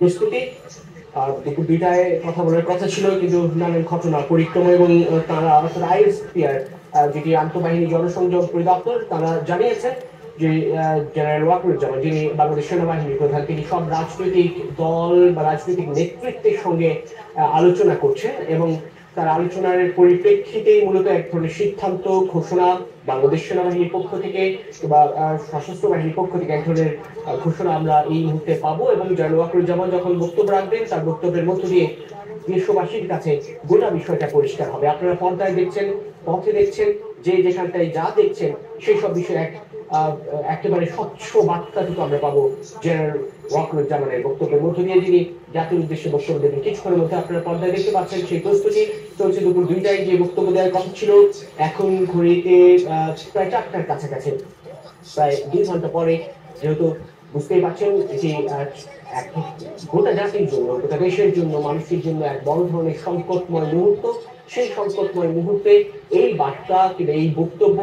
প্রস্তুতি। দুপুর 2টায় কথা বলার কথা ছিল, কিন্তু নানান ঘটনা পরিক্রমা এবং তারা অর্থাৎ আইএসপিআর যেটি আন্তঃবাহিনী জনসংযোগ পরিদপ্তর, তারা জানিয়েছেন যে জেনারেল ওয়াকারুজ্জামান, যিনি বাংলাদেশ সেনাবাহিনীর প্রধান, তিনি সব রাজনৈতিক দল বা রাজনৈতিক নেতৃত্বের সঙ্গে আলোচনা করছেন এবং তার আলোচনার পরিপ্রেক্ষিতেই মূলত এক ধরনের সিদ্ধান্ত ঘোষণা বাংলাদেশ সেনাবাহিনীর পক্ষ থেকে বা সশস্ত্র বাহিনীর পক্ষ থেকে এক ধরনের ঘোষণা আমরা এই মুহূর্তে পাবো। এবং জেনারেল ওয়াকারুজ্জামান যখন বক্তব্য রাখবেন, তার বক্তব্যের মধ্য দিয়ে দেশবাসীর কাছে গোটা বিষয়টা পরিষ্কার হবে। আপনারা পর্দায় দেখছেন, পথে দেখছেন, যে যেখানটায় যা দেখছেন সেই সব বিষয়ে একেবারে স্বচ্ছ বার্তাটুকু আমরা পাবো জেনারেল ওয়াকারুজ্জামানের বক্তব্যের মধ্য দিয়ে, যিনি জাতির উদ্দেশ্যে বক্তব্য দেবেন। কিছুক্ষণের মধ্যে আপনারা পর্দায় দেখতে পাচ্ছেন সেই প্রস্তুতি চলছে। দুপুর 2টায় যে বক্তব্য দেওয়ার কথা ছিল, এখন ঘড়িতে প্রায় 4টার কাছাকাছি, প্রায় 2 ঘন্টা পরে, যেহেতু বুঝতেই পারছেন এটি গোটা জাতির জন্য, গোটা দেশের জন্য, মানুষের জন্য এক বড় ধরনের সংকটময় মুহূর্ত। সেই সংকটময় মুহূর্তে এই বার্তা কিংবা এই বক্তব্য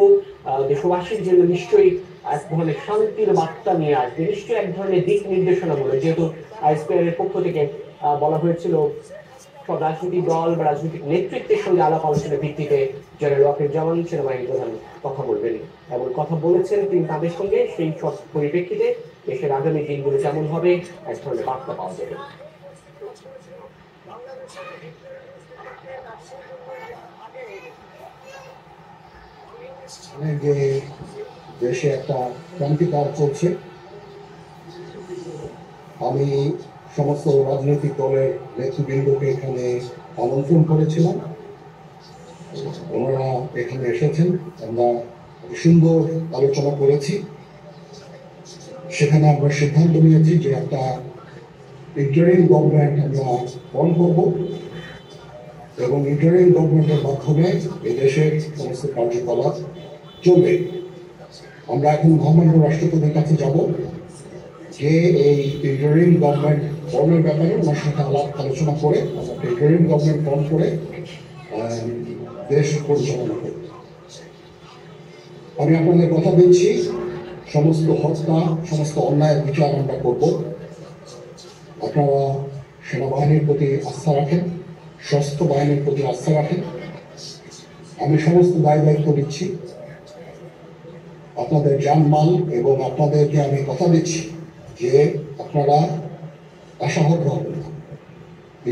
দেশবাসীর জন্য নিশ্চয়ই এক ধরনের শান্তির বার্তা নিয়ে আসবে, নিশ্চয়ই এক ধরনের দিক নির্দেশনামূলক। যেহেতু আইএসপিআর এর পক্ষ থেকে বলা হয়েছিল সব রাজনৈতিক দল বা রাজনৈতিক নেতৃত্বের সঙ্গে আলাপ আলোচনার ভিত্তিতে জেনারেল ওয়াকারুজ্জামান সেনাবাহিনী প্রধান কথা বলবেন এবং কথা বলেছেন তিনি তাদের সঙ্গে। সেই সব পরিপ্রেক্ষিতে দেশের আগামী দিনগুলো কেমন হবে এক ধরনের বার্তা পাওয়া যাবে। যে দেশে একটা ক্রান্তিকাল চলছে, আমি সমস্ত রাজনৈতিক দলের নেতৃবৃন্দকে এখানে আমন্ত্রণ করেছিলাম। ওনারা এখানে এসেছেন, আমরা সুন্দর আলোচনা করেছি। সেখানে আমরা সিদ্ধান্ত নিয়েছি যে একটা ইন্টারিম গভর্নমেন্ট আমরা ফর্ম করব এবং ইন্টারিম গভর্নমেন্টের মাধ্যমে এই দেশের সমস্ত কার্যকলাপ চলবে। আমরা এখন মহামান্য রাষ্ট্রপতির কাছে যাব যে এই ইন্টারিম গভর্নমেন্ট ফর্মের ব্যাপারে ওনার সাথে আলোচনা করে আমরা ইন্টারিম গভর্নমেন্ট ফর্ম করে দেশ পরিচালনা করব। আমি আপনাদের কথা দিচ্ছি, সমস্ত হত্যা, সমস্ত অন্যায়ের বিচার আমরা করব। আপনারা সেনাবাহিনীর প্রতি আস্থা রাখেন, সশস্ত্র বাহিনীর প্রতি আস্থা রাখেন। আমি সমস্ত দায় দায়িত্ব দিচ্ছি, আপনাদের জানমাল, এবং আপনাদেরকে আমি কথা দিচ্ছি যে আপনারা আশাহত হবেন না।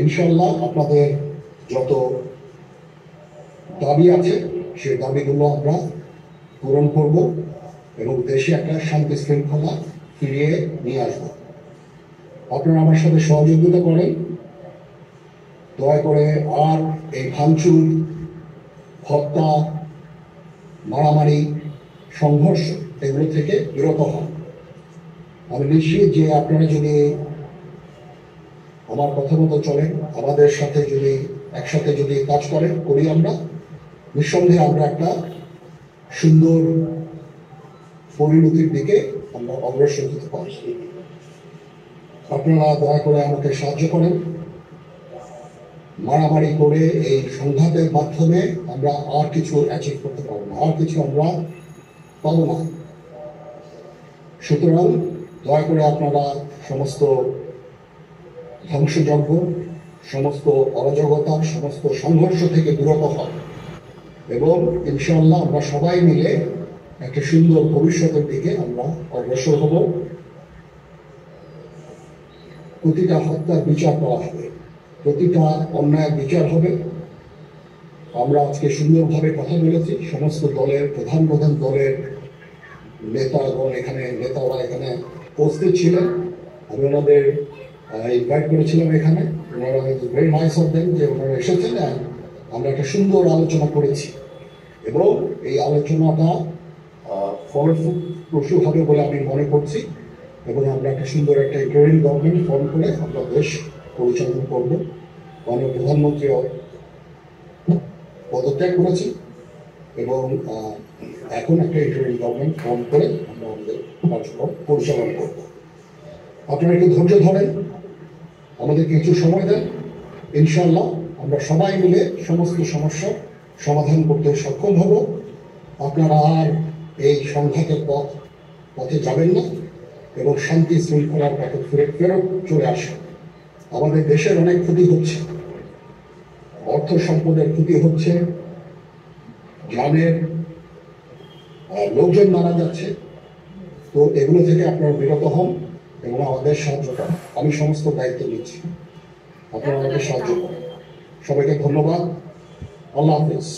ইনশাল্লাহ আপনাদের যত দাবি আছে সেই দাবিগুলো আমরা পূরণ করব এবং দেশে একটা শান্তি শৃঙ্খলা ফিরিয়ে নিয়ে আসবো। আপনারা আমার সাথে সহযোগিতা করেন, দয়া করে আর এই ভাঙচুর, হত্যা, মারামারি, সংঘর্ষ এগুলো থেকে বিরত হন। আমি নিশ্চিত যে আপনারা যদি আমার কথা মতো চলেন, আমাদের সাথে যদি একসাথে যদি কাজ করি আমরা, নিঃসন্দেহে আমরা একটা সুন্দর পরিণতির দিকে আমরা অগ্রসর হতে পারি। আপনারা দয়া করে আমাকে সাহায্য করেন। মারামারি করে এই সংঘাতের মাধ্যমে আমরা আর কিছু অ্যাচিভ করতে পারবো না, আর কিছু আমরা পাবো না। সুতরাং দয়া করে আপনারা সমস্ত ধ্বংসযজ্ঞ, সমস্ত অরাজকতা, সমস্ত সংঘর্ষ থেকে বিরত হন এবং ইনশাআল্লাহ আমরা সবাই মিলে একটা সুন্দর ভবিষ্যতের দিকে আমরা অগ্রসর হব। প্রতিটা হত্যার বিচার করা হবে, প্রতিটা অন্যায়ের বিচার হবে। আমরা আজকে সুন্দরভাবে কথা বলেছি, সমস্ত দলের প্রধান দলের নেতাগণ নেতারা এখানে উপস্থিত ছিলেন। আমি ওনাদের ইনভাইট করেছিলাম এখানে। ওনারা ভেরি নাইস অফ দেম যে ওনারা এসেছেন। আমরা একটা সুন্দর আলোচনা করেছি এবং এই আলোচনাটা ফলপ্রসূ হবে বলে আমি মনে করছি এবং আমরা একটা সুন্দর একটা ইন্টারিম গভর্নমেন্ট ফর্ম করে আমরা দেশ পরিচালনা করব। মাননীয় প্রধানমন্ত্রী পদত্যাগ করেছি এবং এখন একটা ইন্টারিম গভর্নমেন্ট ফর্ম করে আমরা আমাদের কার্যক্রম পরিচালনা করব। আপনারা একটু ধৈর্য ধরেন, আমাদের কিছু সময় দেন। ইনশাআল্লাহ আমরা সবাই মিলে সমস্ত সমস্যার সমাধান করতে সক্ষম হব। আপনারা আর এই সংঘাতের পথে যাবেন না এবং শান্তি শৃঙ্খলার পথে ফেরত চলে আসেন। আমাদের দেশের অনেক ক্ষতি হচ্ছে, অর্থ সম্পদের ক্ষতি হচ্ছে, জানের লোকজন মারা যাচ্ছে। তো এগুলো থেকে আপনারা বিরত হন এবং আমাদের সাহায্য করেন। আমি সমস্ত দায়িত্ব নিচ্ছি, আপনারা আমাদের সাহায্য করেন। সবাইকে ধন্যবাদ। আল্লাহ হাফিজ।